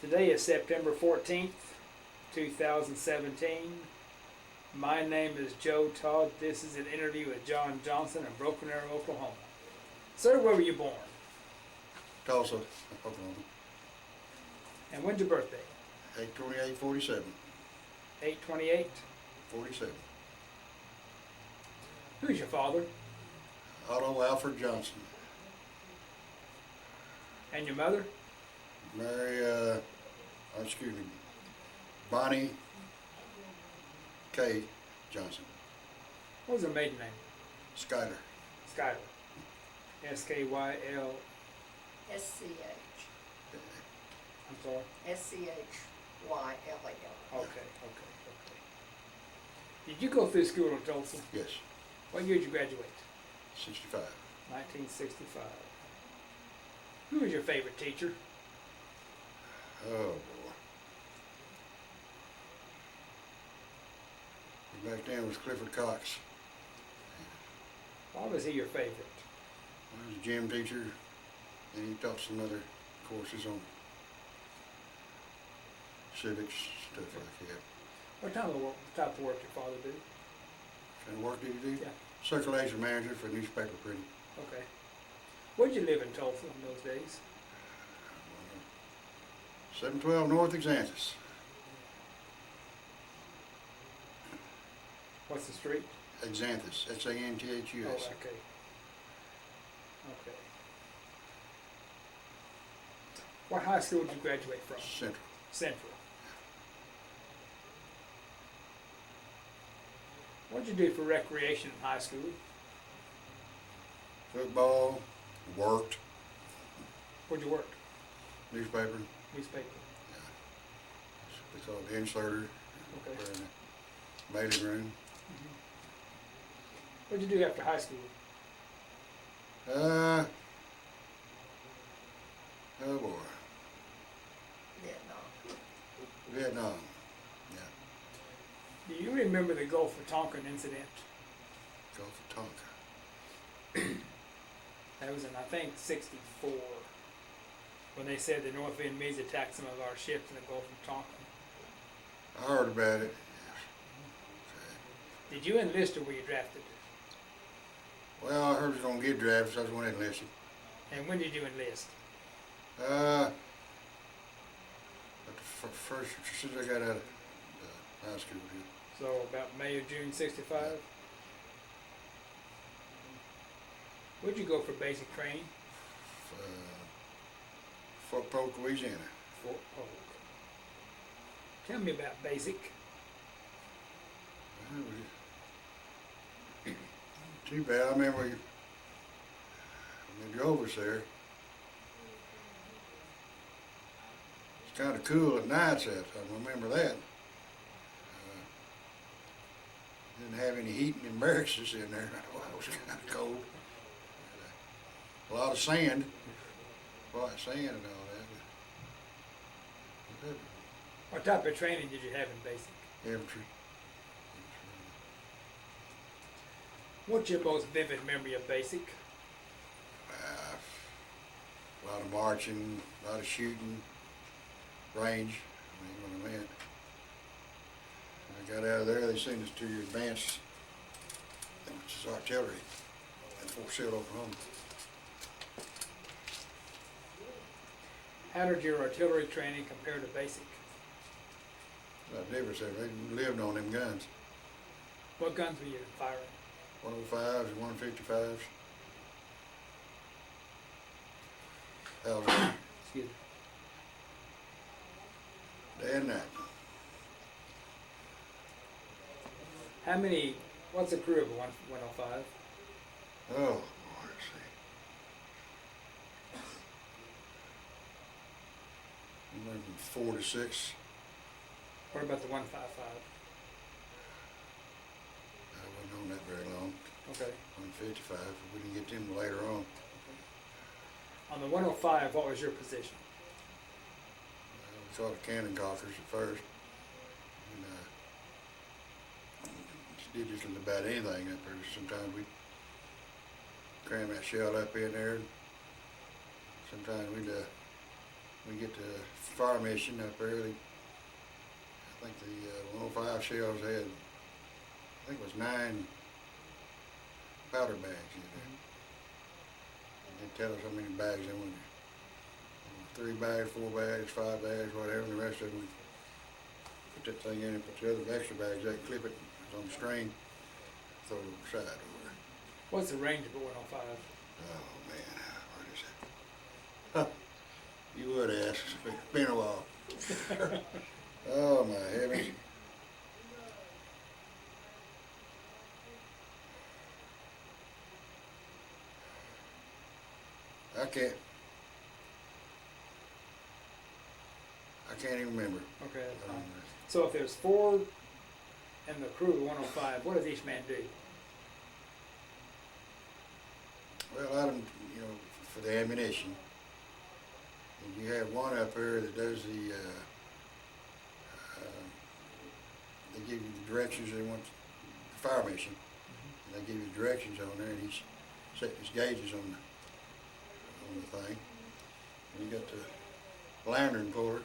Today is September 14th, 2017. My name is Joe Todd. This is an interview with Jon Johnson in Broken Arrow, Oklahoma. Sir, where were you born? Tulsa, Oklahoma. And when's your birthday? 8/28/47. 8/28. 47. Who's your father? Otto Alfred Johnson. And your mother? Mary, Bonnie K. Johnson. What was her maiden name? Skyler. Skylar. S-K-Y-L. S-C-H. I'm sorry? S-C-H-Y-L-A-L. Okay. Did you go through school in Tulsa? Yes. What year did you graduate? 65. 1965. Who was your favorite teacher? Oh, boy. Back then was Clifford Cox. Why was he your favorite? I was a gym teacher, and he taught some other courses on civics, stuff like that. What type of work your father did? What kind of work did he do? Yeah. Circulation manager for newspaper printing. Okay. Where'd you live in Tulsa in those days? 712 North Xanthus. What's the street? Xanthus, X-A-N-T-H-U-S. Oh, okay. What high school did you graduate from? Central. Central. What did you do for recreation in high school? Football, worked, Where'd you work? newspaper, Newspaper. they call it the inserter, Okay. in the mailing room. What'd you do after high school? Oh boy, Vietnam, yeah, Do you remember the Gulf of Tonkin incident? Gulf of Tonkin. That was in, I think, '64, when they said the North Vietnamese attacked some of our ships in the Gulf of Tonkin. I heard about it. Did you enlist or were you drafted? Well, I heard I was going to get drafted, so I was going to enlist. And when did you enlist? At the first, as soon as I got out of high school. So about May or June '65? Where'd you go for basic training? Fort Polk, Louisiana. Fort Polk. Tell me about basic. Well, too bad. I remember when we drove us there. It's kind of cool at nights out. I remember that. Didn't have any heating in barracks in there. It was kind of cold. A lot of sand, white sand and all that. What type of training did you have in basic? Infantry. What's your most vivid memory of basic? A lot of marching, a lot of shooting, range. I mean, what I meant. When I got out of there, they sent us to your advanced, which is artillery, in Fort Sill, Oklahoma. How did your artillery training compare to basic? Not difference there. They lived on them guns. What guns were you firing? 105s and 155s. Hell, Excuse me. day and night. What's the crew of a 105? Oh, Lord, let's see. We went from 4 to 6. What about the 155? I wasn't on that very long. Okay. 155. We didn't get them later on. On the 105, what was your position? We called it cannon cockers at first. And did just about anything up there. Sometimes we cram that shell up in there. Sometimes we'd we get the fire mission up early. I think the 105 shells had, I think it was 9 powder bags in there. And they tell us how many bags they wanted. 3 bags, 4 bags, 5 bags, whatever, and the rest of them, we put that thing in and put the other extra bags out, clip it, it's on the string, throw it on the side over there. What's the range of a 105? Oh man, what is it? Huh, you would ask, it's been a while. Oh my heavens. I can't even remember. Okay, that's fine. So if there's 4 in the crew of 105, what does each man do? Well, I don't, you know, for the ammunition, and you have one up here that does the, they give you the directions they want, the fire mission, and they give you directions on there, and he's setting his gauges on the thing. And you got the lantern puller,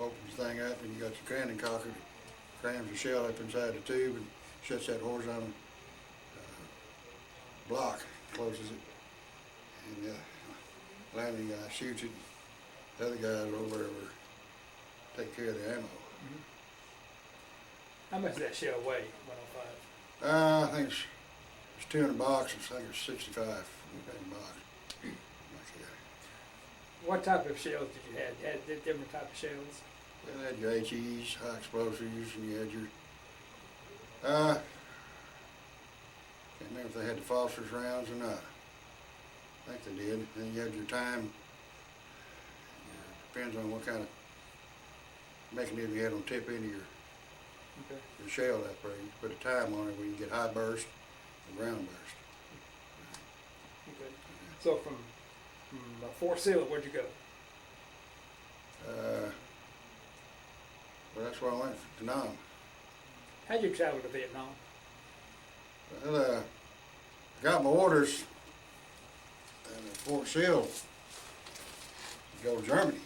opens the thing up, and you got your cannon cocker that crams the shell up inside the tube and shuts that horizontal block, closes it. And the landing guy shoots it. The other guys over there will take care of the ammo. Mm-hmm. How much does that shell weigh, 105? I think it's 200 boxes. I think it's 65 in the box. Like that. What type of shells did you have? You had different type of shells? Well, you had your HEs, high explosives, and you had your, can't remember if they had the phosphorus rounds or not. I think they did. Then you had your time. Depends on what kind of mechanism you had on tip into your shell up there. You put a time on it where you get high burst and ground burst. Okay. So from Fort Sill, where'd you go? Well, that's where I went to Nam. How'd you travel to Vietnam? Well, I got my orders at Fort Sill to go to Germany.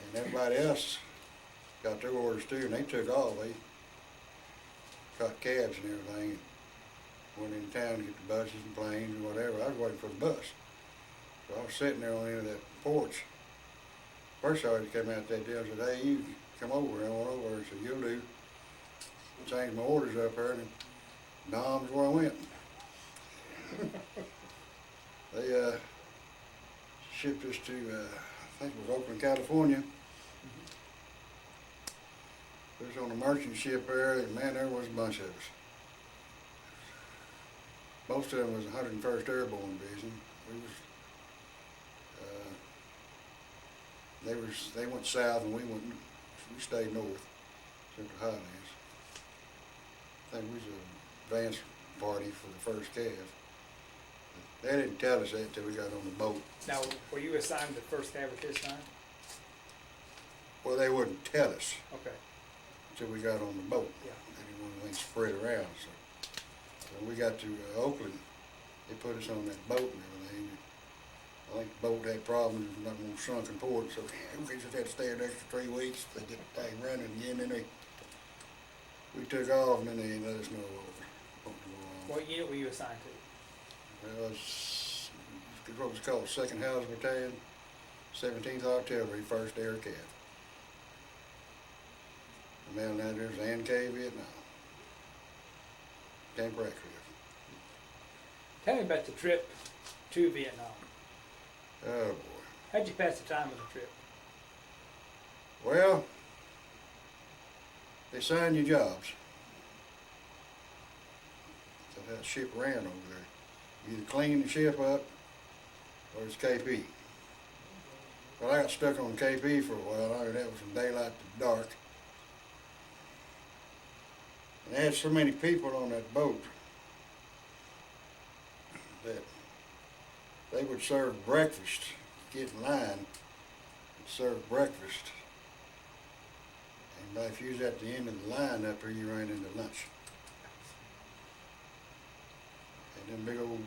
And everybody else got their orders too, and they took off. They got cabs and everything. Went in town to get the buses and planes and whatever. I was waiting for the bus. So I was sitting there on the end of that porch. First sergeant came out that day and said, "Hey, you come over." And I went over and said, "You'll do." Changed my orders up there, and Dom's where I went. They shipped us to, I think it was Oakland, California. We was on a merchant ship there, and man, there was a bunch of us. Most of them was 101st Airborne Division. They went south and we stayed north, Central Highlands. I think we was an advance party for the first calf. They didn't tell us that until we got on the boat. Now, were you assigned to first cav at this time? Well, they wouldn't tell us Okay. until we got on the boat. Yeah. They didn't want anything spread around. So when we got to Oakland, they put us on that boat and everything. I think the boat had problems, nothing more sunk in port, so we just had to stay an extra 3 weeks. They get the thing running again, then we took off, and then they let us know what was going on. What unit were you assigned to? Well, it's what was called 2nd House Battalion, 17th Artillery, 1st Air Cav. The man down there was NK Vietnam. Camp Ratcliffe. Tell me about the trip to Vietnam. Oh boy. How'd you pass the time of the trip? Well, they sign you jobs. So that ship ran over there. You either clean the ship up or it's KP. Well, I got stuck on KP for a while. I mean, that was from daylight to dark. And they had so many people on that boat that they would serve breakfast, get in line, and serve breakfast. And if you was at the end of the line up here, you ran into lunch. And them big old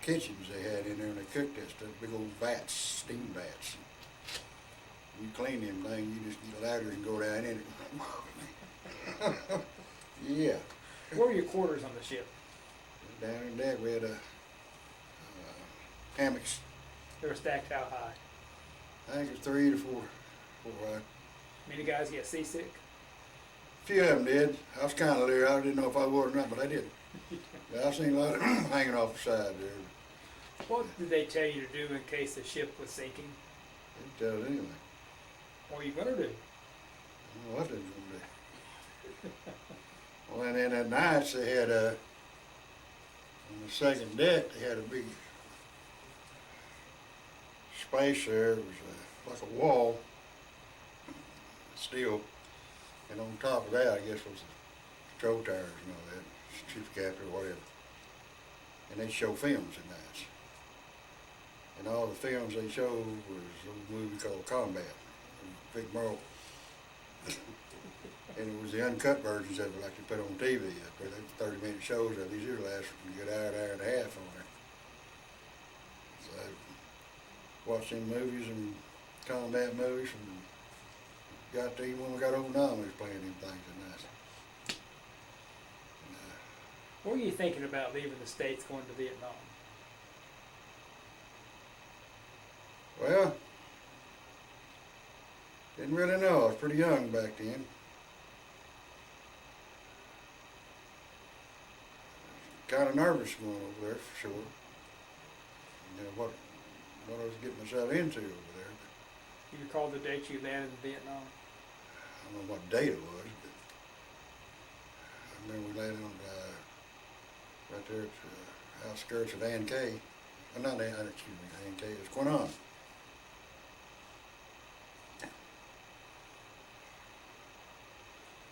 kitchens they had in there, and they cooked that stuff, big old vats, steam vats. You clean them things, you just get a ladder and go down in it. Yeah. Where were your quarters on the ship? Down in deck we had hammocks. They were stacked how high? I think it was 3 to 4 wide. Many guys get seasick? A few of them did. I was kind of leery. I didn't know if I would or not, but I did. Yeah, I seen a lot of hanging off the side there. What did they tell you to do in case the ship was sinking? They didn't tell us anything. What were you gonna do? I don't know what they was gonna do. Well, and then at nights they had on the second deck they had a big space there. It was like a wall, steel, and on top of that I guess was the control towers and all that, chief captain or whatever. And they'd show films at nights. And all the films they showed was a movie called Combat, Big Merle. And it was the uncut versions of it like they put on TV up there. They 30-minute shows of these usually last a good hour and a half on there. So watching movies and combat movies and got to even when we got over now we was playing them things at night. And, What were you thinking about leaving the States going to Vietnam? well, didn't really know. I was pretty young back then. Kind of nervous going over there for sure. You know what I was getting myself into over there. You recall the date you landed in Vietnam? I don't know what date it was, but I remember we landed on right there at the outskirts of An Cay. Not An, excuse me, An Cay. It was Quinnon.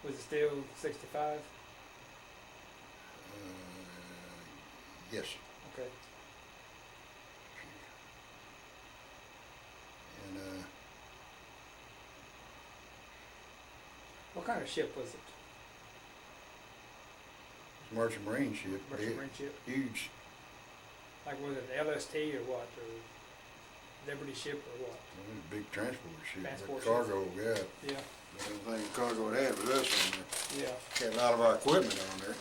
Was it still 65? Yes. Okay. And What kind of ship was it? it's a merchant marine ship. Merchant marine ship? Huge. Like was it LST or what? Or Liberty ship or what? It was a big transport ship. Transport Cargo, yeah. Yeah. The only thing cargo it had was us on there. Yeah. Had a lot of our equipment on there.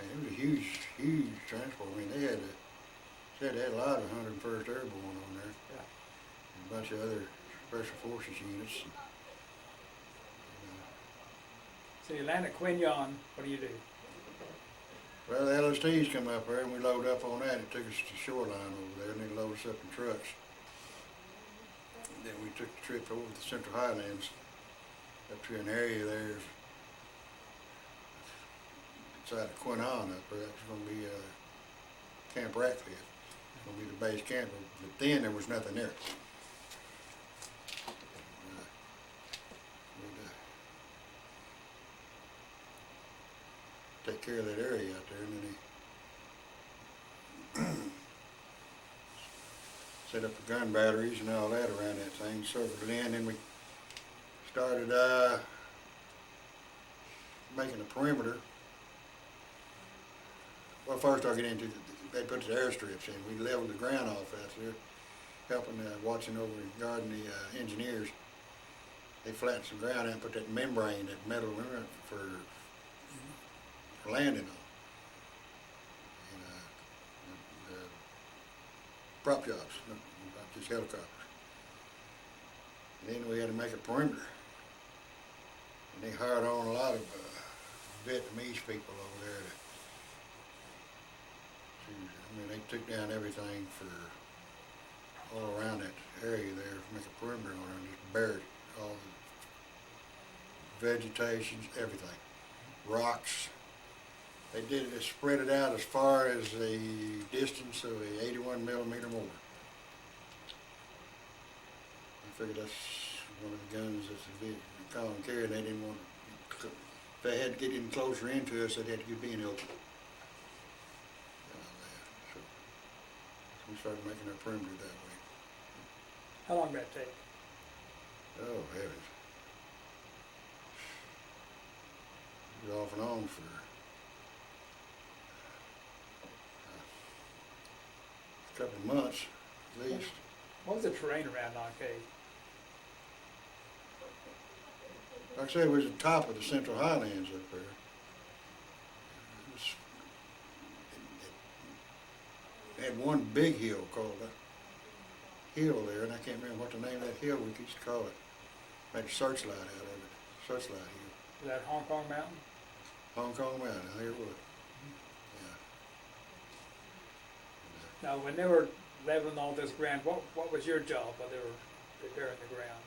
And it was a huge, huge transport. I mean, they had a lot of 101st Airborne on there. Yeah. And a bunch of other special forces units. So you land at Quinyon, what do you do? Well, the LSTs come up there and we load up on that. It took us to the shoreline over there and they loaded us up in trucks. And then we took the trip over to the Central Highlands, up to an area there outside of Quinnon up there. That was going to be Camp Ratcliffe. It was going to be the base camp, but then there was nothing there. Take care of that area out there, and then they set up the gun batteries and all that around that thing, circled it in, and we started making a perimeter. Well, first I'll get into they put the airstrips in. We leveled the ground off out there, helping, watching over and guarding the engineers. They flattened some ground out and put that membrane, that metal membrane for landing on. And the prop jobs, not just helicopters. And then we had to make a perimeter. And they hired on a lot of Vietnamese people over there I mean, they took down everything for all around that area there, make a perimeter on it, and just buried all the vegetation, everything, rocks. They did it, spread it out as far as the distance of a 81 millimeter mortar. I figured that's one of the guns that the column carried, and they didn't want to, if they had to get any closer into us, they'd have to get being open. So we started making our perimeter that way. How long did that take? Oh, heavens. It was off and on for a couple of months, at least. What's the terrain around Arcade? Like I said, it was the top of the Central Highlands up there. It had one big hill called a hill there, and I can't remember what the name of that hill we used to call it. Made a searchlight out of it, searchlight hill. Is that Hong Kong Mountain? Hong Kong Mountain, there it was. Yeah. Now, when they were leveling all this ground, what was your job while they were preparing the ground?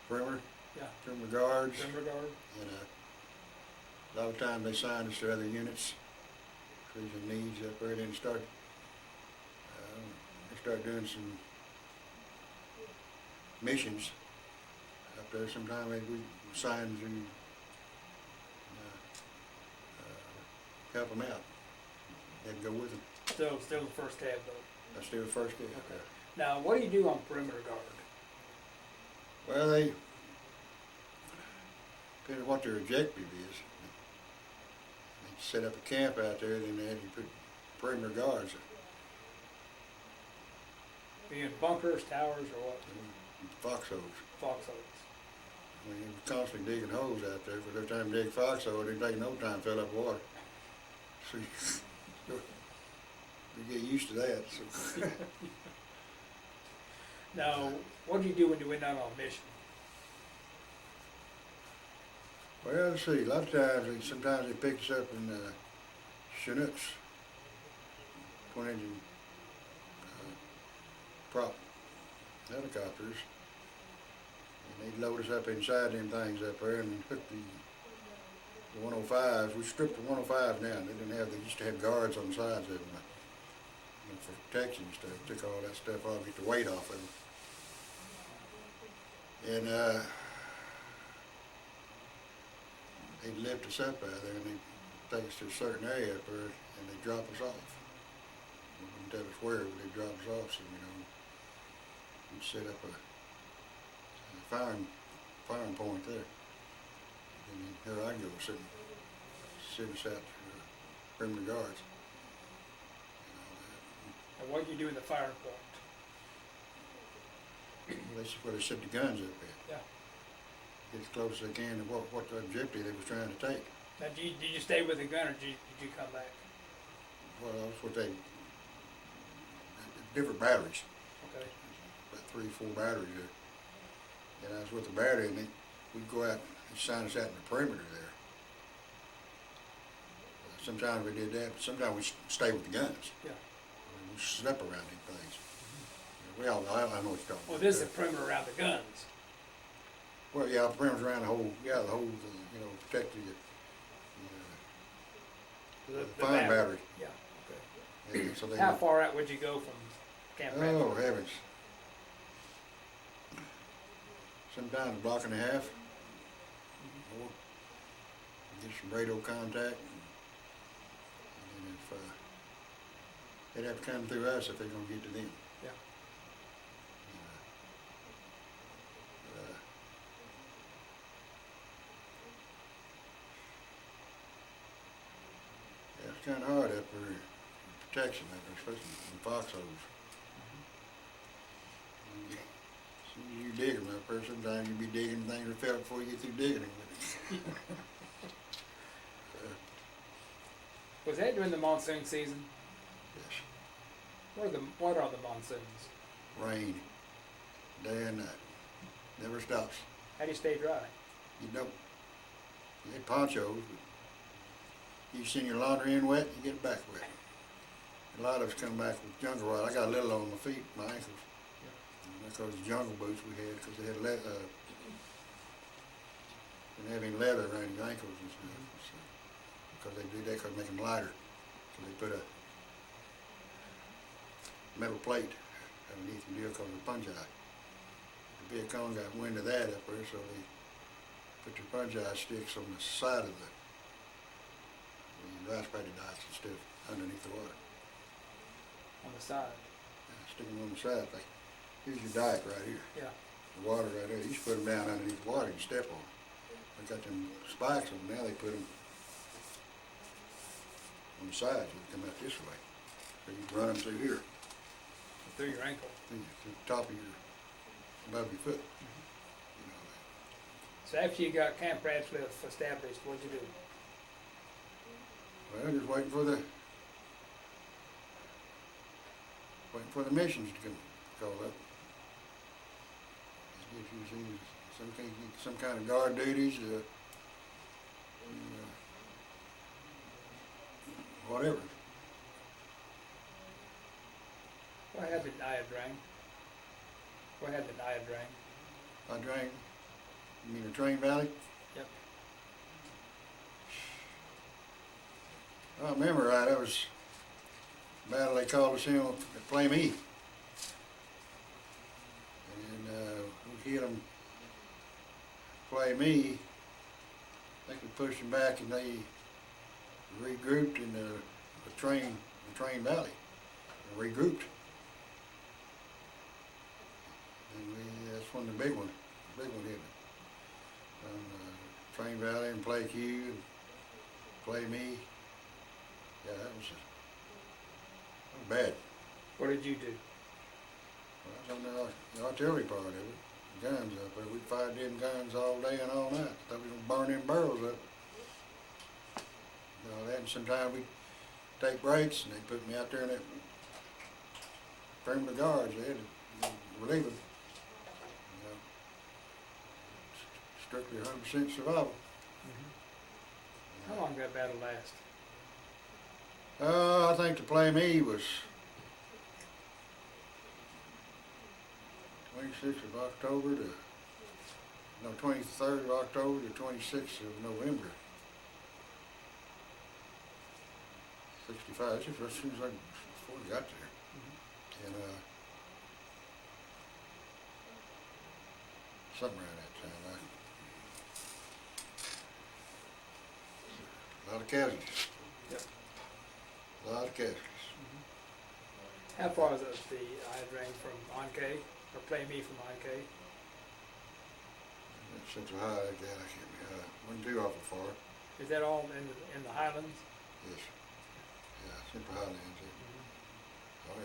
Perimeter, Yeah, perimeter guards, perimeter guard? and a lot of times they signed us to other units, trees and needs up there, then they start doing some missions up there. Sometimes we signed to help them out. They'd go with them. Still the first tab though. That's still the first day. Okay. Now, what do you do on perimeter guard? Well, they, depending on what their objective is, they set up a camp out there, then they had to put perimeter guards, Are you in bunkers, towers, or what? foxholes. Foxholes. I mean, they were constantly digging holes out there, but every time they dig foxhole, it didn't take no time to fill up water. So you get used to that. So. Now, what do you do when you went out on a mission? Well, let's see, a lot of times, sometimes they pick us up in Chinooks, twin engine prop helicopters, and they'd load us up inside them things up there and hook the 105s. We stripped the 105s down. They used to have guards on the sides of them, for protection and stuff. Took all that stuff off, get the weight off of them. And they'd lift us up out there and they'd take us to a certain area up there and they'd drop us off. They wouldn't tell us where, but they'd drop us off, so we'd set up a firing point there. And then here I go, send us out to perimeter guards. And what do you do in the firing point? That's where they set the guns up at. Yeah. Get as close as they can to what the objective they was trying to take. Now, did you stay with the gun, or did you come back? Well, that's what different batteries, Okay. about 3 or 4 batteries there. And I was with the battery, and we'd go out and sign us out in the perimeter there. Sometimes we did that, but sometimes we stay with the guns. Yeah. We slept around these things. I know what you're talking about. Well, this is the perimeter around the guns. Well, yeah, the perimeter's around the whole, protect the fine battery. Yeah. Yeah, so they How far out would you go from Camp Bradford? Oh, heavens. Sometimes a block and a half. Or get some radio contact. And then if they'd have to come through us if they're going to get to them. Yeah. Yeah, it's kind of hard up there, protection up there, especially in foxholes. You dig them up there, sometimes you be digging things that fell before you get through digging them. Was that during the monsoon season? Yes, What are the monsoons? rain, day and night, never stops. How do you stay dry? You get ponchos, but you send your laundry in wet, you get it back wet. A lot of us come back with jungle rot. I got a little on my feet, my ankles. Because the jungle boots we had, because they had leather, didn't have any leather around your ankles and stuff. So, because they did that, because make them lighter. So they put a metal plate underneath the deal called the punch eye. The Vietcong got wind of that up there, so they put their punch eye sticks on the side of the rice paddy dikes and stuff underneath the water. On the side? Stick them on the side. Like, here's your dike right here. Yeah. The water right there. You just put them down underneath the water and step on them. They got them spikes on them. Now they put them on the sides. You come out this way. So you run them through here, Through your ankle? to the top of your above your foot. You know, So after you got Camp Ratcliffe established, what'd you do? well, just waiting for the missions to come call up. Just get you some kind of guard duties, whatever. What happened in Iodrang? What happened in Iodrang? I drank. You mean the Train Valley? Yep. I remember right. That was the battle they called us in to play me. And we hit them, play me. I think we pushed them back and they regrouped in the Train Valley. Regrouped. And that's when the big one hit me. Train Valley and play Q and play me. Yeah, that was bad. What did you do? I was on the artillery part of it. Guns up there. We fired them guns all day and all night. Thought we was gonna burn them barrels up. You know, then sometimes we take breaks and they put me out there in that perimeter guards. They had to relieve them. You know, strictly 100% survival. How long did that battle last? I think to play me was 26th of October to, no, 23rd of October to 26th of November. 65, that's just as soon as before we got there. And something around that time. A lot of casualties. Yep. A lot of casualties. How far is it the Iodrang from Ankh? Or play me from Ankh? Central High, again, I can't remember. Wasn't too awful far. Is that all in the Highlands? Yes. Yeah, Central Highlands. Yeah. Oh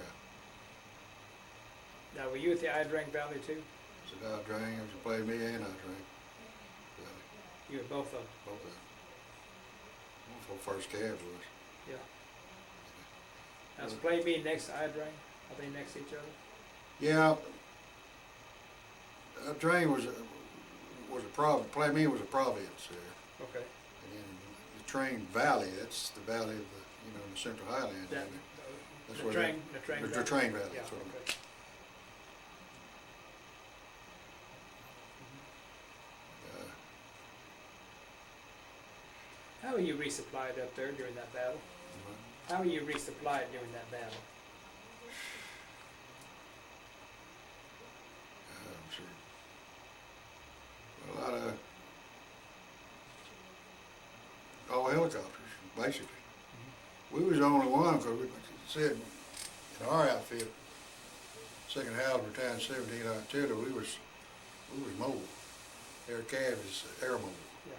yeah. Now, were you at the Iodrang Valley too? So I drank, I was to play me and I drank. You were both of them? Both of them. Before first cab was. Yeah. Now, is play me next to Iodrang? Are they next to each other? Yeah. Drain was a play me was a province there. Okay. And then the Train Valley, that's the valley of the, the Central Highlands. That, that's the where train the Train Valley. Yeah, That's what okay. How were you resupplied up there during that battle? How were you resupplied during that battle? I'm sure. A lot of all helicopters, basically. We was the only one, because we said in our outfit, 2nd House Battalion 17 Artillery, we was mobile. Air Cav is air mobile. Yeah.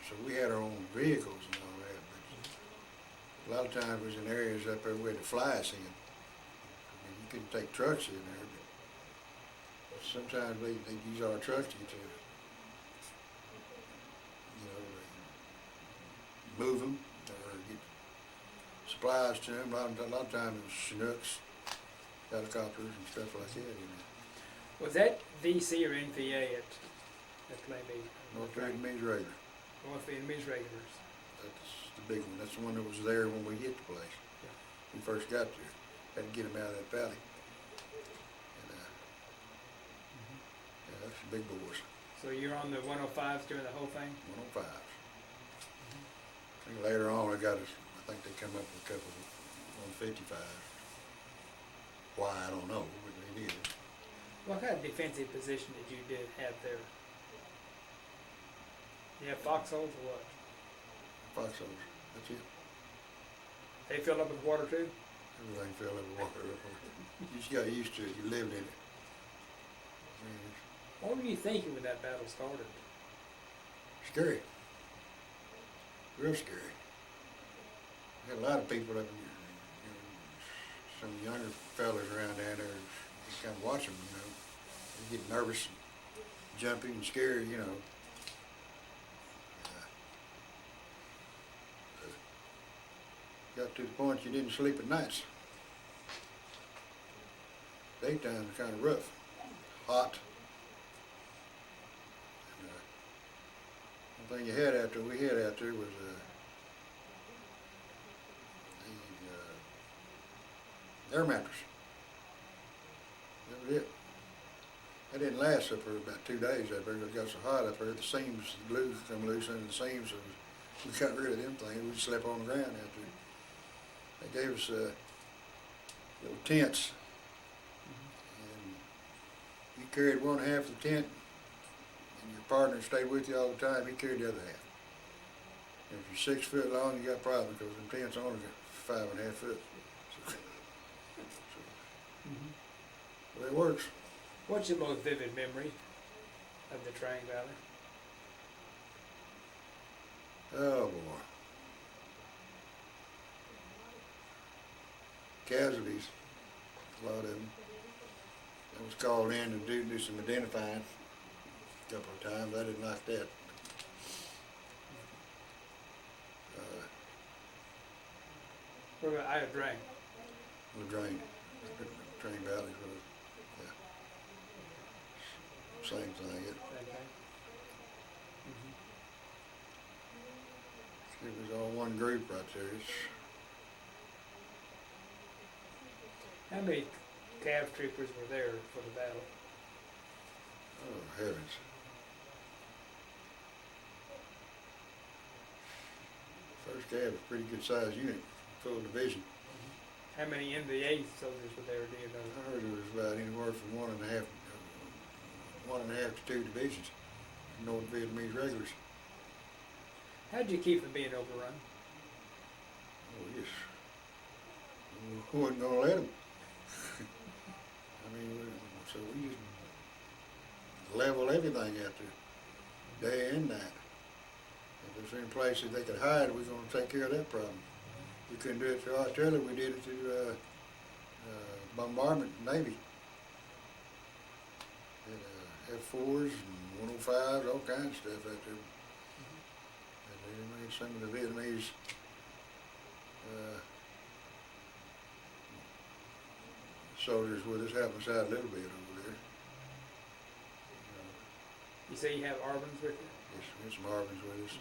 So we had our own vehicles and all that, but a lot of times it was in areas up there we had to fly us in. I mean, you couldn't take trucks in there, but sometimes they'd use our trucks to get to, move them or get supplies to them. A lot of times it was Chinooks, helicopters and stuff like that. Was that VC or NVA at play me? North Vietnamese regular. North Vietnamese regulars. That's the big one. That's the one that was there when we hit the place. Yeah. We first got there. Had to get them out of that valley. And, yeah, that's the big boys. So you're on the 105s during the whole thing? 105s. I think later on I think they come up with a couple of 155s. Why, I don't know, but they did. What kind of defensive position did you have there? You have foxholes or what? Foxholes, that's it. They fill up with water too? Everything fell in water. You just got used to it, you lived in it. I mean, What were you thinking when that battle started? scary. Real scary. We had a lot of people up in here, some younger fellas around down there, just kind of watch them, You get nervous, jumpy and scary, you know. Got to the point you didn't sleep at nights. Daytime was kind of rough, hot. And, one thing we had out there was the air mattress. That was it. That didn't last up for about 2 days up there. It got so hot up there, the seams, the glue come loose under the seams, so we got rid of them things. We slept on the ground out there. They gave us little tents, and you carried one half of the tent, and your partner stayed with you all the time. He carried the other half. And if you're 6 foot long, you got a problem because them tents only got 5.5 foot. Well, it works. What's your most vivid memory of the Train Valley? Oh boy. Casualties, a lot of them. I was called in to do some identifying a couple of times. I didn't like that. What about Ida Drain? Drain Valley was, yeah. Same thing. It was all one group right there. How many cav troopers were there for the battle? Oh heavens. First cav was a pretty good sized unit, full division. How many NVA soldiers were there, do you know? I heard it was about anywhere from 1.5 to 2 divisions, North Vietnamese regulars. How'd you keep from being overrun? Oh yes. We wasn't gonna let them. I mean, so we just level everything out there, day and night. If there's any places they could hide, we're gonna take care of that problem. We couldn't do it through artillery, we did it through bombardment, Navy. Had F4s and 105s, all kinds of stuff out there. And they made some of the Vietnamese soldiers with us, helping us out a little bit over there. You say you have Arbans with you? Yes, we had some Arby's with us.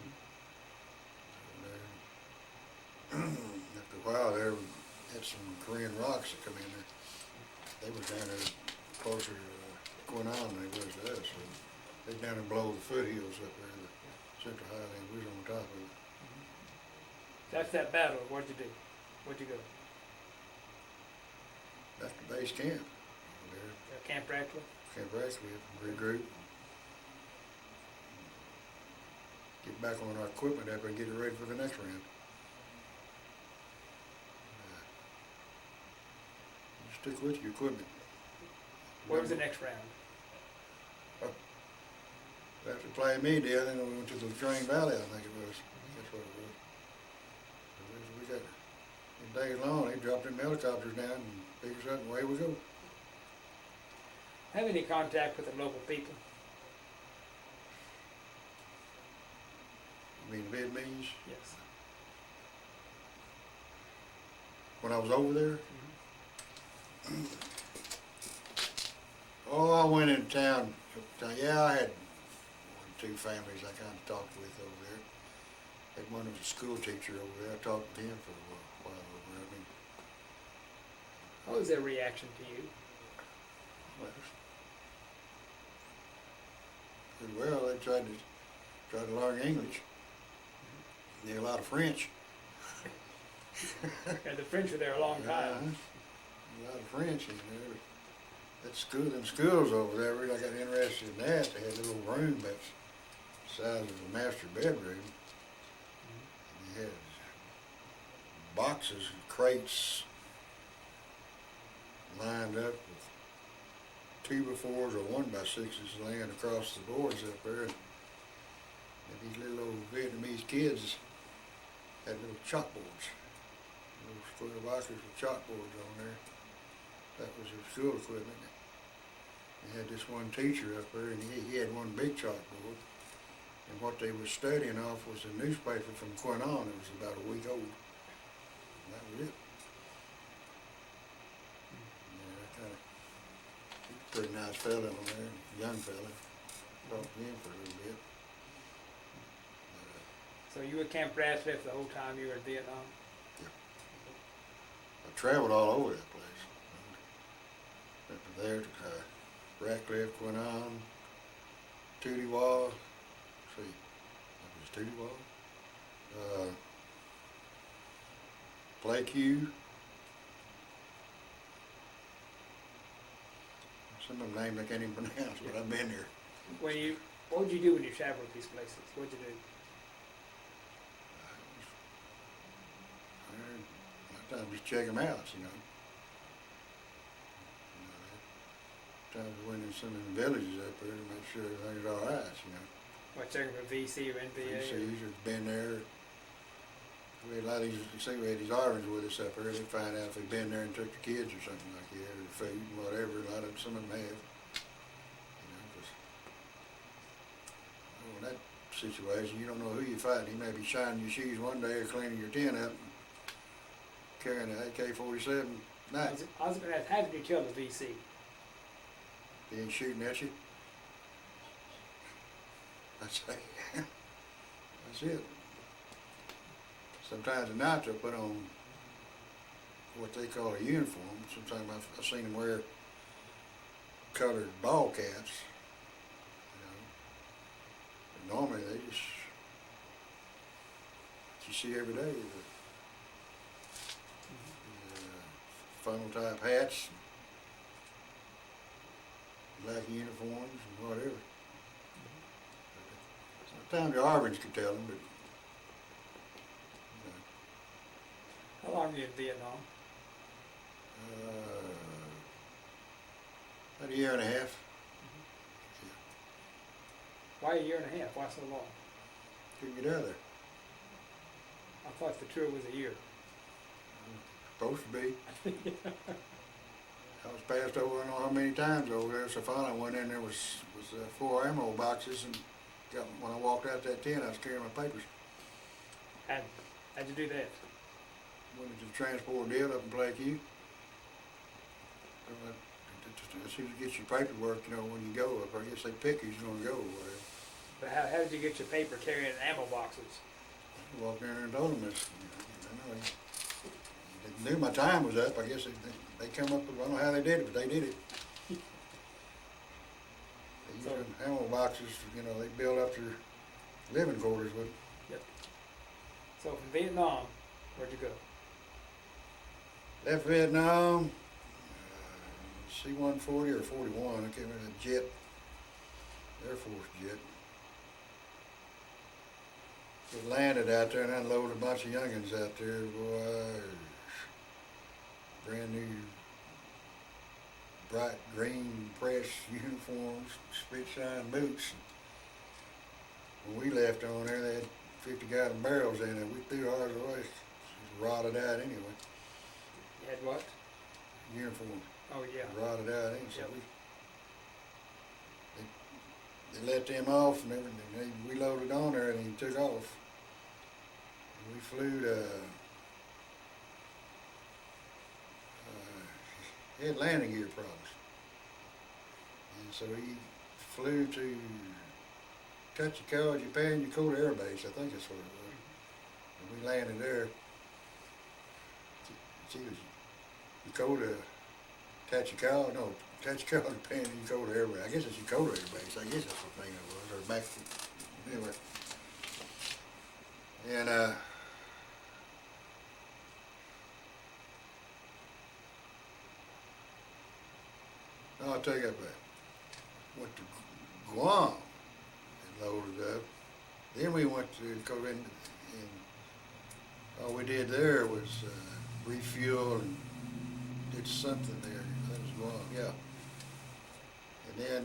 After a while there, we had some Korean rocks that come in there. They was down there closer to Quinal than they was to us. So they down there below the foothills up there, the Central Highland. We was on top of it. After that battle, what'd you do? Where'd you go? Back to base camp over there. Camp Ratcliffe? Camp Ratcliffe, regroup. Get back on our equipment up and get it ready for the next round. You stick with your equipment. Where was the next round? After playing me deal, then we went to the Train Valley, I think it was. That's what it was. We got a day long, they dropped them helicopters down and picked us up and away we go. Have any contact with the local people? You mean the Vietnamese? Yes. When I was over there? Oh, I went into town. Yeah, I had 1 or 2 families I kind of talked with over there. Had one was a school teacher over there. I talked with him for a while over there. I mean, What was their reaction to you? well, they tried to learn English. Knew a lot of French. Yeah, the French were there a long time. A lot of French in there. That school, them schools over there, really I got interested in that. They had a little room that's the size of the master bedroom. And they had boxes and crates lined up with 2x4s or 1x6s laying across the boards up there. And these little old Vietnamese kids had little chalkboards, little square boxes with chalkboards on there. That was their school equipment. They had this one teacher up there, and he had one big chalkboard, and what they were studying off was a newspaper from Quinnon. It was about a week old. And that was it. Yeah, I kind of, he's a pretty nice fella on there, young fella. Talked to him for a little bit. So you were Camp Ratcliffe the whole time you were in Vietnam? I traveled all over that place. Went from there to Ratcliffe, Quinnon, Tootie-Wah. See, that was Tootie-Wah. Playcue. Some of them names I can't even pronounce, but I've been there. What would you do when you traveled these places? What'd you do? A lot of times just check them out, you know. Times we went in some of the villages up there to make sure everything's all right, you know. What, checking for VC or NVA? VCs have been there. We had a lot of these, you see, we had these RNs with us up there. They'd find out if they'd been there and took the kids or something like that, or food, whatever. A lot of some of them have. You know, 'cause in that situation, you don't know who you're fighting. He may be shining your shoes one day or cleaning your tent up and carrying an AK-47 knife. I was going to ask, how did you kill the VC? He ain't shooting at you. That's it. Sometimes at night they'll put on what they call a uniform. Sometimes I've seen them wear colored ball caps. You know. But normally they just, what you see every day, the funnel type hats, black uniforms and whatever. Sometimes the Arbyns could tell them, but How long were you in Vietnam? about a year and a half. Why a year and a half? Why so long? Couldn't get out of there. I thought the tour was a year. Supposed to be. I was passed over I don't know how many times over there, so finally I went in there was 4 ammo boxes, and when I walked out that tent I was carrying my papers. How'd you do that? Went to the transport deal up in Playcue. As soon as you get your paperwork, you know, when you go up, I guess they pick who's gonna go or whatever. But how did you get your paper carrying ammo boxes? I walked in there and told them this, you know, they knew my time was up. I guess they come up with, I don't know how they did it, but they did it. They used them ammo boxes, you know, they built up their living quarters with them. Yep. So from Vietnam, where'd you go? Left Vietnam, C-140 or 41, I can't remember, a jet, Air Force jet. It landed out there and unloaded a bunch of youngins out there, boy. Brand new bright green press uniforms, spit shine boots. When we left on there, they had 50-gallon barrels in it. We threw ours away. It was rotted out anyway. You had what? Uniform. Oh yeah. Rotted out anyway. So Yep. they let them off and everything. We loaded on there and he took off. And we flew to, he had landing gear problems. And so he flew to Tachikawa, Japan, Yokota Air Base, I think that's what it was. And we landed there. She was Yokota, Tachikawa, no, Tachikawa, Japan, Yokota Air Base. I guess it's Yokota Air Base. I guess that's the thing it was, or back, anyway. And, no, I'll take that back. Went to Guam and loaded up. Then we went to Korea, and all we did there was refuel and did something there. That was Guam, yeah. And then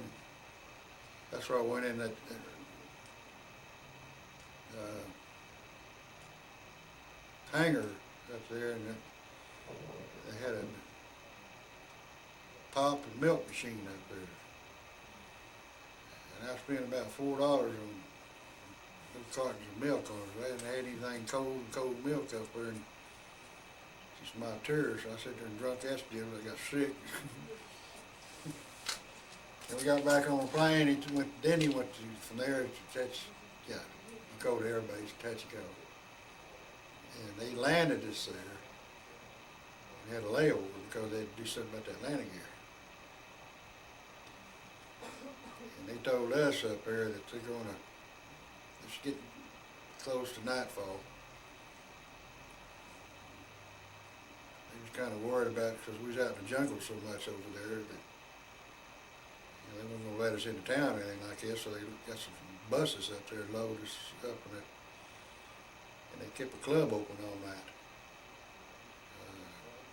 that's where I went in that hangar up there, and they had a pop and milk machine up there. and I spent about $4 on little cartons of milk on it. I hadn't had anything cold milk up there, and just my tears. I sat there and drunk that still. I got sick. And we got back on the plane. Then he went from there to Dakota Air Base, Tachiko. And they landed us there and had a layover because they had to do something about that landing gear. And they told us up there that it's getting close to nightfall. They was kind of worried about it because we was out in the jungle so much over there that they weren't going to let us into town or anything like that, so they got some buses up there to load us up and they kept a club open all night.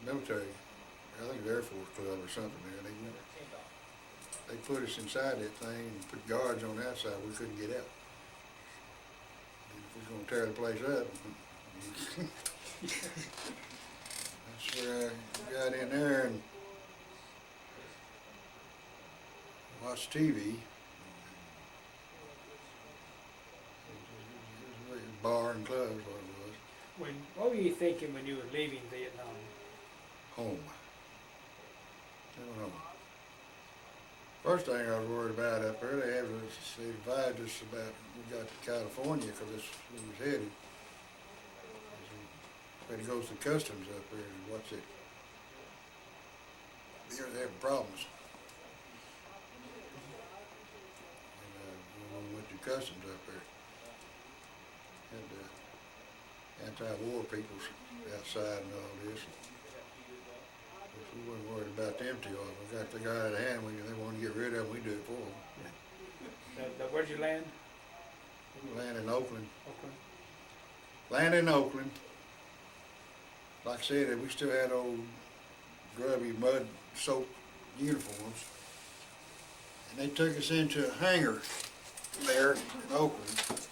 Military, I think the Air Force Club or something there. They put us inside that thing and put guards on the outside. We couldn't get out. And if we was going to tear the place up, that's where I got in there and watched TV. It was a bar and clubs, what it was. What were you thinking when you were leaving Vietnam? Home. Home. First thing I was worried about up there, they advised us about we got to California because that's where we was headed. We had to go through customs up there and watch it. They were having problems. And when we went through customs up there, had anti-war people outside and all this. We weren't worried about them too often. We got the guy out of hand when they wanted to get rid of them, we do it for them. Where'd you land? We landed in Oakland. Okay. Landed in Oakland. Like I said, we still had old grubby mud-soaked uniforms. And they took us into a hangar there in Oakland.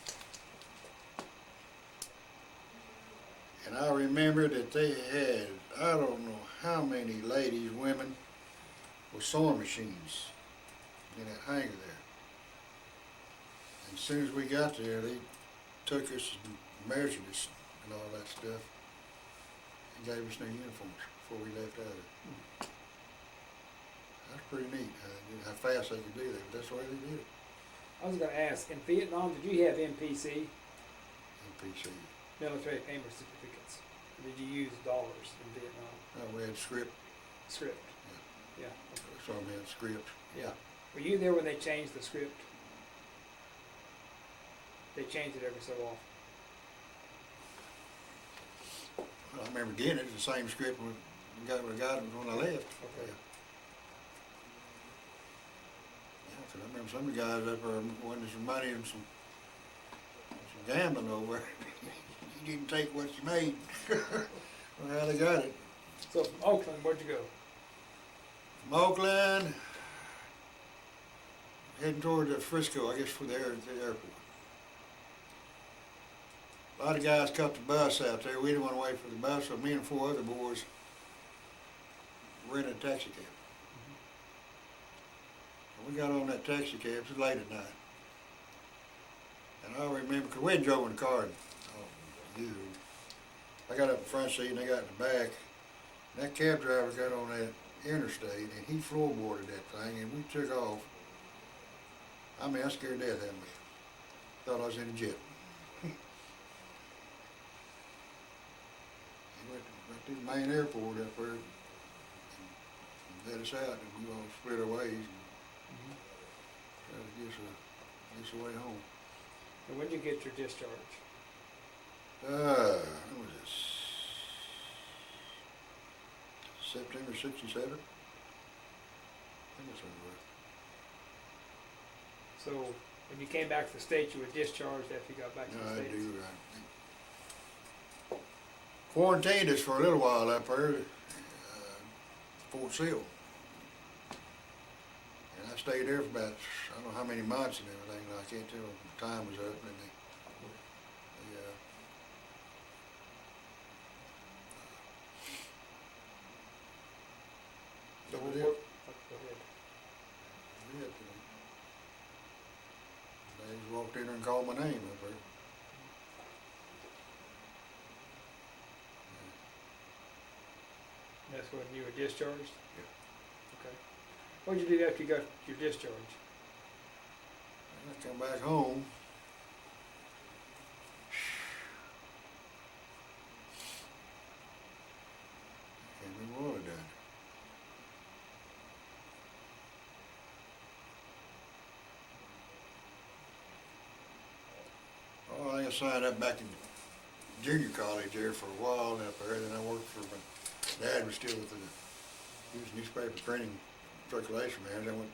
And I remember that they had, I don't know how many ladies, women, with sewing machines in that hangar there. And as soon as we got there, they took us and measured us and all that stuff and gave us new uniforms before we left out of it. That's pretty neat how fast they could do that, but that's the way they did it. I was going to ask, in Vietnam, did you have MPC? MPC. Military payment certificates. Or did you use dollars in Vietnam? We had script. Script. Yeah. So we had script. Yeah. Were you there when they changed the script? They changed it every so often. Well, I remember getting it, the same script we got when I left. Okay. Yeah, because I remember some of the guys up there wanted some money and some gambling over. You didn't take what you made. Well, how they got it. So from Oakland, where'd you go? From Oakland, heading toward Frisco, I guess, for the airport. A lot of guys caught the bus out there. We didn't want to wait for the bus, so me and 4 other boys rented a taxi cab. And we got on that taxi cab. It was late at night. And I remember, because we had drove in the car. I got up in the front seat and they got in the back. And that cab driver got on that interstate and he floorboarded that thing and we took off. I mean, I scared death out of me. Thought I was in a jet. He went right to the main airport up there and let us out and we all split our ways and tried to get us away home. And when did you get your discharge? What was this? September '67? I think that's what it was. So when you came back to the States, you were discharged after you got back to the No, I States? do, right. Quarantined us for a little while up there at Fort Sill. And I stayed there for about, I don't know how many months and everything, I can't tell when the time was up and they So That was what, it. go ahead. Yeah, walked in there and called my name up there. That's when you were discharged? Yeah. Okay. What'd you do after you got your discharge? I come back home. Can't remember what I done. Oh, I signed up back in junior college there for a while up there. Then I worked for my dad was still with he was newspaper printing circulation manager. I went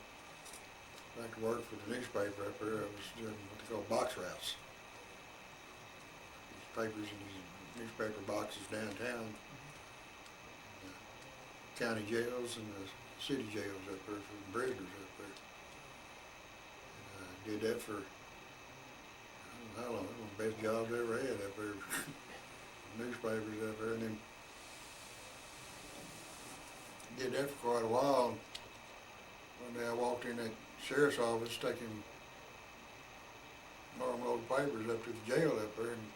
back to work for the newspaper up there. I was doing what they call box routes. These papers in these newspaper boxes downtown. The county jails and the city jails up there for the prisoners up there. And I did that for I don't know how long. It was one of the best jobs I ever had up there. Newspapers up there, and then did that for quite a while. One day I walked in that sheriff's office taking normal old papers up to the jail up there, and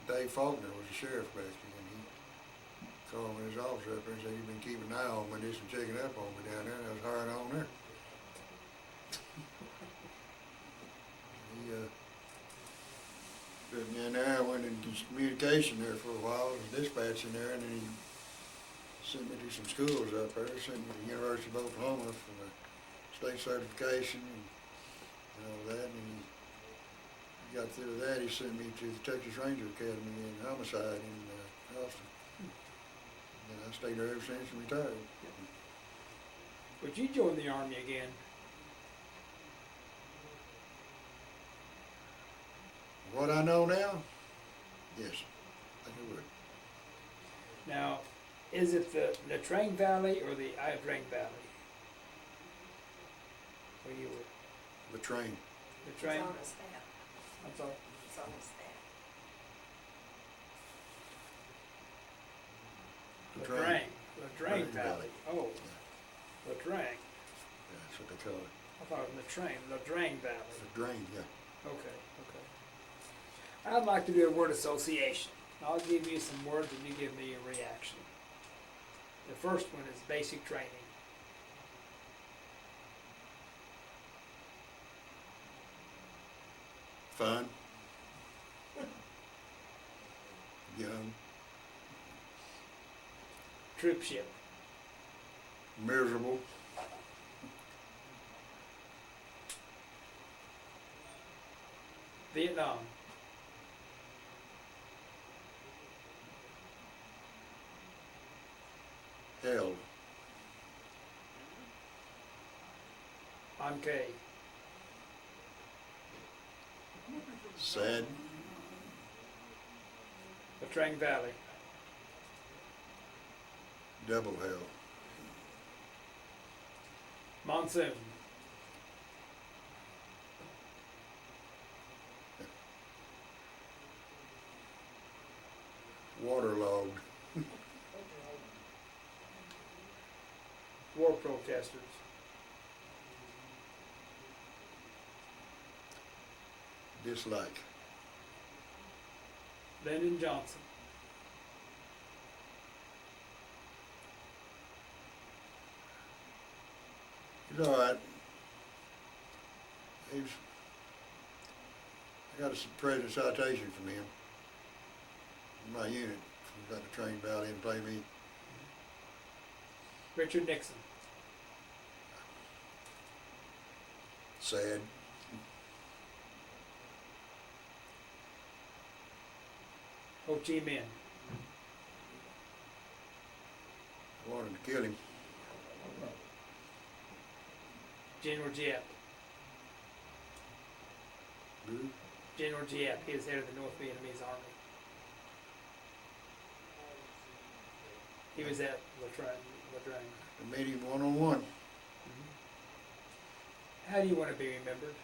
Dave Faulkner was the sheriff back then, and he called me in his office up there and said, "You've been keeping an eye on me this and checking up on me down there," and I was hired on there. He put me in there. I went into communication there for a while, was dispatching there, and then he sent me to some schools up there. Sent me to the University of Oklahoma for my state certification and all that. And he got through that. He sent me to the Texas Ranger Academy in homicide in Austin. And I stayed there ever since and retired. Would you join the Army again? What I know now, yes, I think I would. Now, is it the Latrine Valley or the Idrang Valley? Where you were? The train. It's Latrine? on his map. I'm sorry. It's on his map. Latrine. Latrine Latrine Valley. Valley. Oh, Latrang. Yeah, that's what they call it. I thought it was Latrine. Latrang Valley. The drain, yeah. Okay, okay. I'd like to do a word association. I'll give you some words and you give me a reaction. The first one is basic training. Fun. Young. Troopship. Miserable. Vietnam. Hell. I'm K. Sad. Latrang Valley. Double hell. Monsoon. Waterlogged. War protesters. Dislike. Lyndon Johnson. He's all right. I got a president citation from him. My unit got the train about in and pay me. Richard Nixon. Sad. Ho Chi Minh. Wanted to kill him. General Giap. Who? General Giap. He was head of the North Vietnamese Army. He was at Latrang. I met him one-on-one. How do you want to be remembered?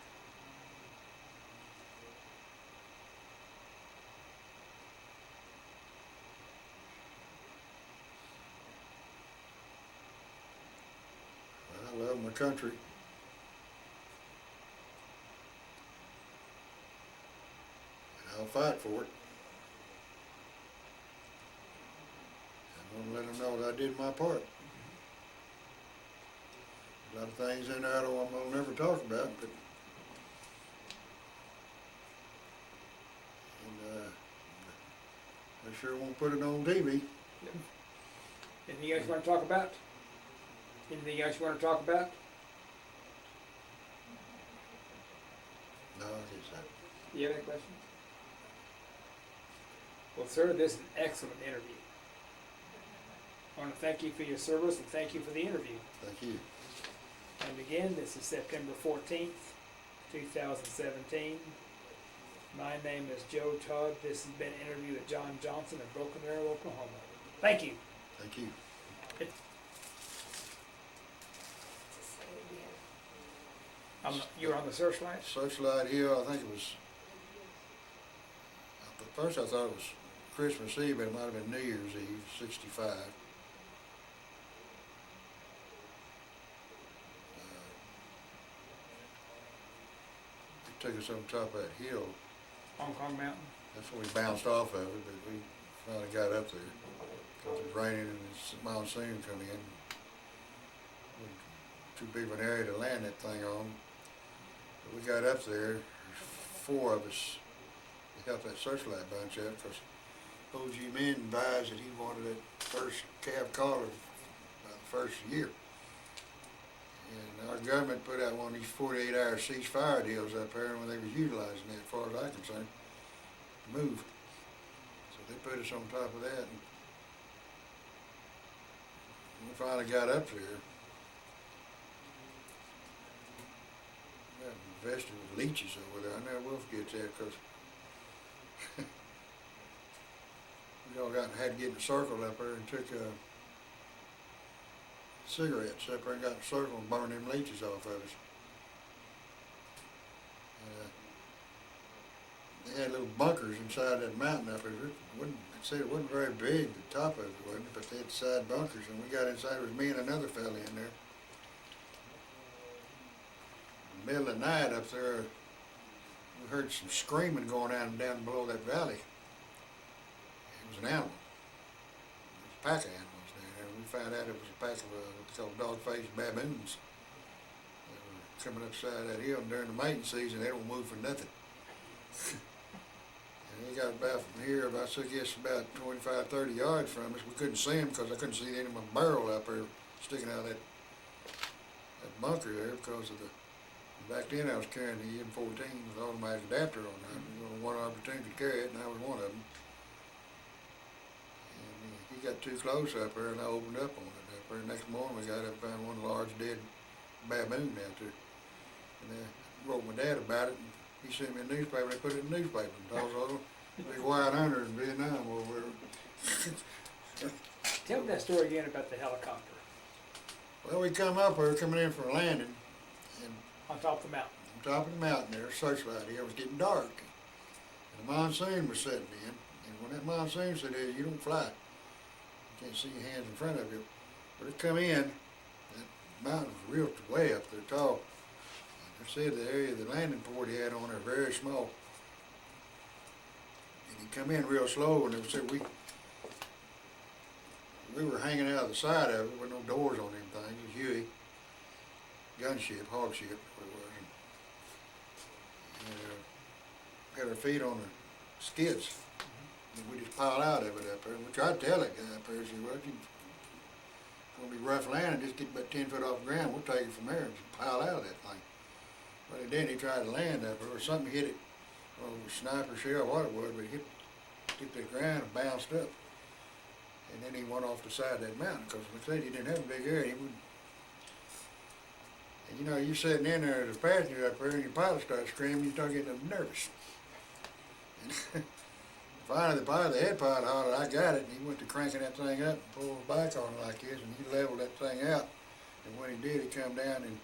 I love my country. fight for it. I'm gonna let them know that I did my part. A lot of things in there I'm gonna never talk about, but I sure won't put it on TV. Anything else you wanna talk about? Anything else you wanna talk about? No, I guess not. Do you have any questions? Well, sir, this is an excellent interview. I want to thank you for your service and thank you for the interview. Thank you. And again, this is September 14th, 2017. My name is Joe Todd. This has been an interview with Jon Johnson of Broken Arrow, Oklahoma. Thank you. Thank you. You're on the Searchlight? Searchlight Hill, I think it was, at first I thought it was Christmas Eve, but it might have been New Year's Eve, 65. They took us on top of that hill. Hong Kong Mountain? That's when we bounced off of it, but we finally got up there. Because it was raining and the monsoon come in. Too big of an area to land that thing on. But we got up there, four of us to help that Searchlight bunch up, because O.G. Min advised that he wanted that first calf collar by the first year. And our government put out one of these 48-hour ceasefire deals up there when they was utilizing it, as far as I'm concerned, to move. So they put us on top of that, and we finally got up there. We got invested with leeches over there. I never will forget that, because we all had to get in a circle up there and took cigarettes up there and got in a circle and burned them leeches off of us. They had little bunkers inside that mountain up there. It said it wasn't very big, the top of it wasn't, but they had side bunkers, and we got inside. It was me and another fella in there. In the middle of the night up there, we heard some screaming going on down below that valley. It was an animal. It was a pack of animals down there. We found out it was a pack of what's called dog-faced baboons. They were coming up the side of that hill, and during the mating season, they don't move for nothing. And they got about from here, I guess about 25, 30 yards from us. We couldn't see them because I couldn't see any of my barrel up there sticking out of that bunker there because of the. Back then I was carrying the M14 with automatic adapter on that. There was one opportunity to carry it, and I was one of them. And he got too close up there, and I opened up on it up there. Next morning we got up and found one large dead baboon out there. And I wrote my dad about it, and he sent me a newspaper, and they put it in the newspaper. And I was a little big white hunter in Vietnam over there. Tell me that story again about the helicopter. Well, we come up there, coming in for a landing, and On top of the mountain. on top of the mountain there, Searchlight Hill, it was getting dark. And the monsoon was setting in. And when that monsoon set in, you don't fly. You can't see your hands in front of you. But it come in, that mountain was real way up there tall. And they said the area, the landing port he had on there, very small. And he come in real slow, and they said we were hanging out of the side of it with no doors on them things. It was Huey. Gunship, hog ship, what it was. And had our feet on the skids. And we just piled out of it up there. We tried to tell that guy up there, he said, well, it's going to be rough landing, just get about 10 foot off the ground, we'll take it from there and just pile out of that thing. But then he tried to land up there, or something hit it, or a sniper shell, what it was, but it hit the ground and bounced up. And then he went off the side of that mountain, because like I said, he didn't have a big area. And you know, you're sitting in there as a passenger up there, and your pilot starts screaming, you start getting nervous. And finally, the head pilot hollered, I got it, and he went to cranking that thing up and pulled back on it like this, and he leveled that thing out. And when he did, he come down and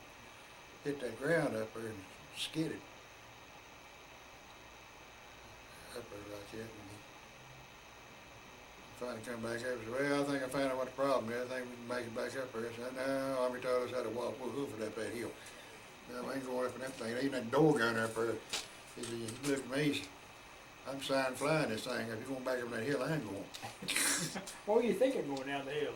hit that ground up there and skidded. Up there like that. And he finally come back up and said, well, I think I found out what the problem is. I think we can make it back up there. I said, no, Army taught us how to walk. We'll hoof it up that hill. No, I ain't going up in that thing. There ain't that door gun up there. He said, he looked at me, he I'm sign flying this thing. If you're going back up that hill, I ain't going. What were you thinking going down the hill?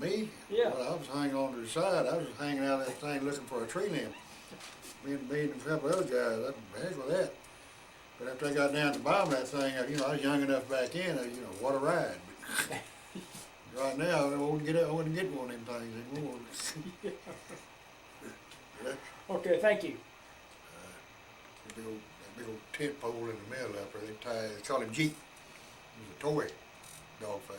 Me? Yeah. Well, I was hanging on to the side. I was hanging out of that thing looking for a tree limb. Me and a couple other guys, heck with that. But after I got down to the bottom of that thing, you know, I was young enough back in, you know, what a ride. But right now, I wouldn't get one of them things anymore. Okay, thank you. That big old tent pole in the middle up there, they call him Jeep. He was a toy dog face.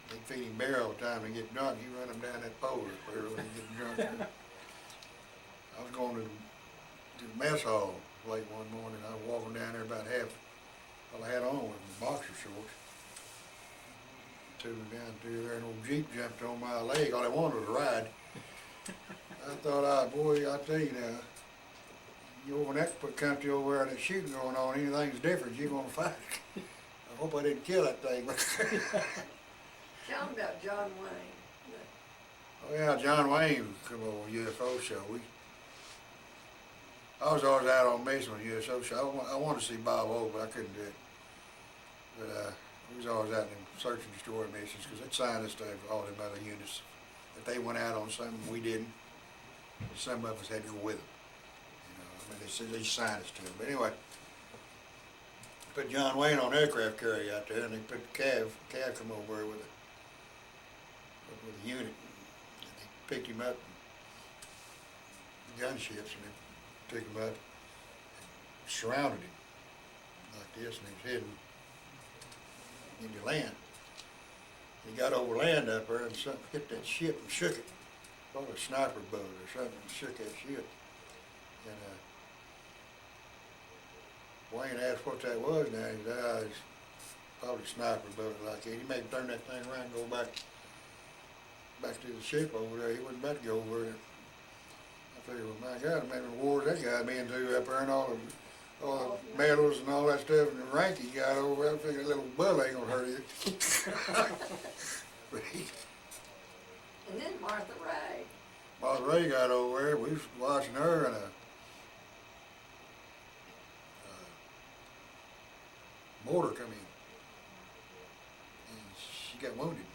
They feed him beer all the time and get drunk. He run him down that pole up there when he get drunk. I was going to the mess hall late one morning. I was walking down there about half, all I had on was my boxer shorts. Took me down through there, and old Jeep jumped on my leg. All I wanted was a ride. I thought, boy, I tell you now, you over in that country over there, that shooting going on, anything's different, you're gonna fight it. I hope I didn't kill that thing. Tell 'em about John Wayne. Oh yeah, John Wayne come over on UFO show. I was always out on mission on UFO show. I wanted to see Bob O, but I couldn't do it. But we was always out in search and destroy missions because they'd sign us to all them other units. If they went out on something we didn't, some of us had to go with them. You know, I mean, they said they signed us to them. But anyway, put John Wayne on aircraft carrier out there, and they put Cav come over there with a unit. And they picked him up, gunships, and they took him up and surrounded him like this, and he was heading into land. He got over land up there, and something hit that ship and shook it. Probably a sniper boat or something shook that ship. And Wayne asked what that was now. He said, it's probably a sniper boat like that. He made him turn that thing around and go back to the ship over there. He wasn't about to go over there. I figured, well, my God, maybe the wars that guy been through up there and all the medals and all that stuff and the rank he got over there. I figured a little bullet ain't gonna hurt you. And then Martha Ray. Martha Ray got over there. We was watching her, and a mortar come in, and she got wounded.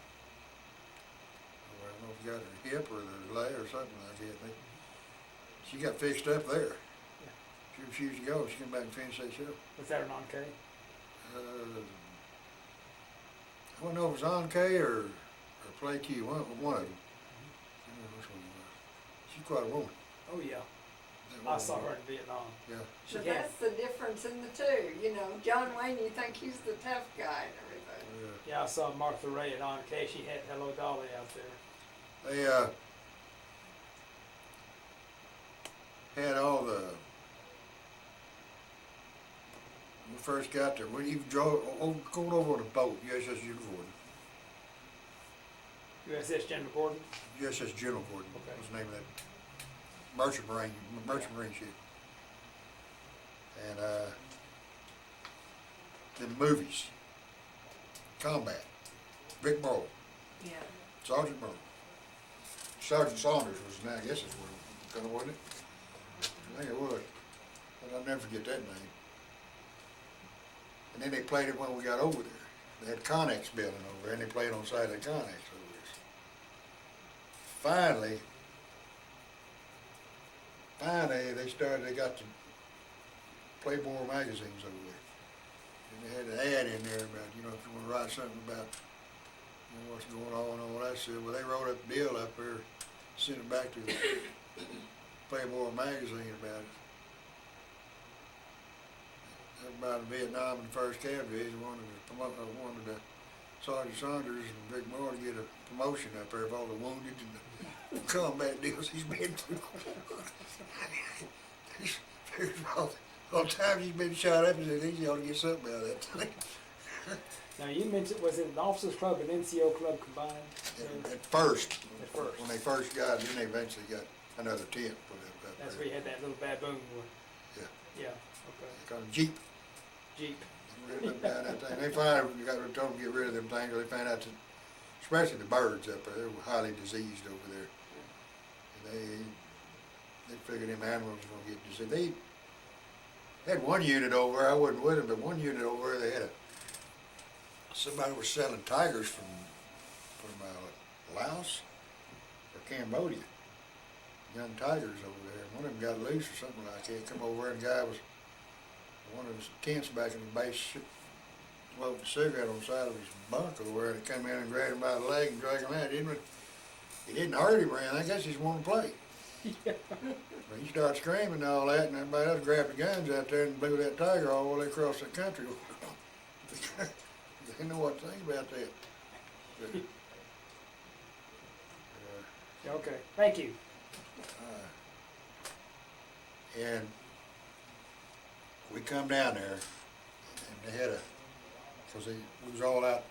I don't know if she got her hip or her leg or something like that. She got fixed up there. She refused to go. She came back and finished that show. Was that an on-K? I don't know if it was on K or Play Q, one of them. I don't know which one it was. She's quite a woman. Oh, yeah. That I woman saw was. her in Vietnam. Yeah. She So had, that's the difference in the two, you know. John Wayne, you think he's the tough guy and everything. yeah, I saw Martha Ray at on-K. She had Hello Dolly out there. They had all the. When we first got there, when you drove going over on a boat, USS General Gordon. USS General Gordon? USS General Gordon Okay. was the name of that merchant marine ship. And the movies, Combat, Rick Morrow, Yeah. Sergeant Morrow. Sergeant Saunders was his name, I guess that's what it kind of wasn't it? I think it was, but I'll never forget that name. And then they played it when we got over there. They had Connex building over there, and they played on the side of the Connex over there. Finally, they got the Playboy magazines over there. And they had an ad in there about, you know, if you want to write something about, you know, what's going on and all that stuff. Well, they wrote up a deal up there, sent it back to the Playboy magazine about it. About Vietnam and the first cavalry, he wanted Sergeant Saunders and Rick Moore to get a promotion up there of all the wounded and the combat deals he's been through. all the times he's been shot up, he said, he ought to get something out of that thing. Now, you mentioned, was it an officers club and NCO club combined? At first, At first. when they first got it, then they eventually got another tent put up That's there. where you had that little baboon one. Yeah. Yeah, okay. They called it Jeep. Jeep. Down that thing. They finally told them to get rid of them things. They found out that, especially the birds up there, they were highly diseased over there. And they figured them animals were gonna get diseased. Had one unit over there, I wasn't with him, but one unit over there, they had somebody was selling tigers from Laos or Cambodia. Young tigers over there. One of them got loose or something like that. Come over there and the guy was, one of his tents back in the base, smoking a cigarette on the side of his bunk over there, and he come in and grabbed him by the leg and dragged him out. He didn't hurt him or anything. I guess he just wanted to play. Yeah. But he started screaming and all that, and everybody else grabbed the guns out there and blew that tiger all the way across the country. They know what to think about that. But, Okay, thank you. and we come down there, and they had because we was all out,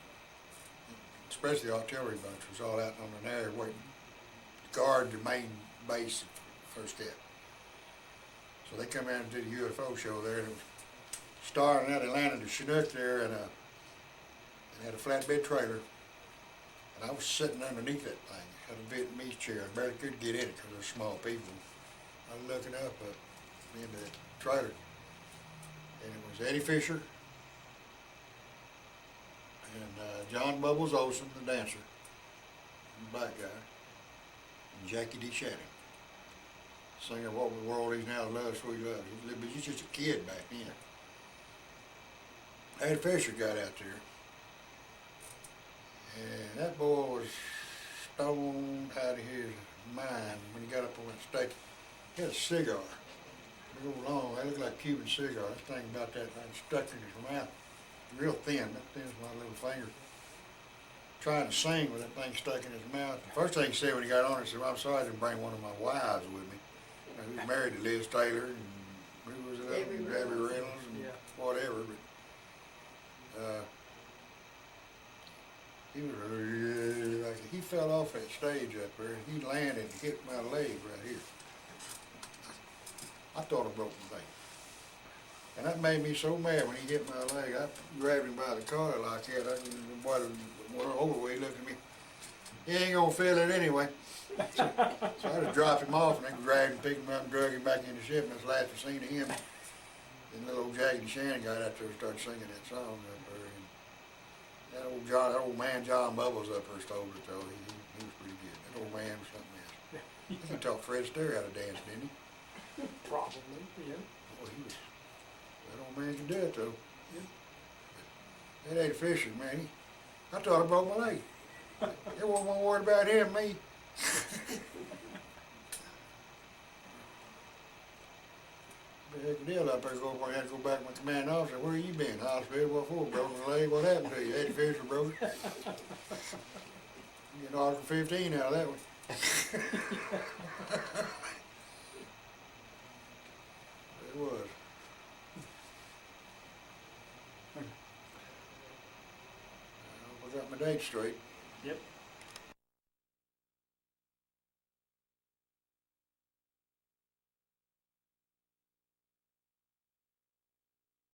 especially the artillery bunch was all out on an area waiting to guard the main base first step. So they come in and did a UFO show there, and it was starting out. They landed a Chinook there, and had a flatbed trailer, and I was sitting underneath that thing. Had a Vietnamese chair. I barely could get in it because they're small people. I was looking up into the trailer, and it was Eddie Fisher and John Bubbles Olson, the dancer, the black guy, and Jackie D. Shannon, singer "What the World Is Now, Love, Sweet Love." He was just a kid back then. Eddie Fisher got out there, and that boy was stoned out of his mind when he got up on that stage. He had a cigar, big old long, it looked like a Cuban cigar. That thing about that thing stuck in his mouth, real thin, that thin as my little finger. Trying to sing with that thing stuck in his mouth. The first thing he said when he got on it, he said, "Well, I'm sorry I didn't bring one of my wives with me." You know, he was married to Liz Taylor, and who was it? Debbie Reynolds, and whatever. But he was like, he fell off that stage up there, and he landed and hit my leg right here. I thought I broke my leg. And that made me so mad when he hit my leg. I grabbed him by the collar like that. The boy went over where he looked at me. "He ain't gonna feel it anyway." So I just dropped him off and then grabbed him, picked him up and drug him back in the ship. And that's the last I seen of him. And little old Jackie Shannon got out there and started singing that song up there. And that old man John Bubbles up there stole it though. He was pretty good. That old man was something else. He taught Fred Astaire how to dance, didn't he? Probably, yeah. Boy, that old man can do it though. Yeah. That Eddie Fisher, man, I thought I broke my leg. They wasn't more worried about him than me. Big deal up there. I had to go back to my command officer. "Where you been? Hospital? What for? Broke my leg? What happened to you?" Eddie Fisher broke it. You get Article 15 out of that one. It was. I got my date straight. Yep.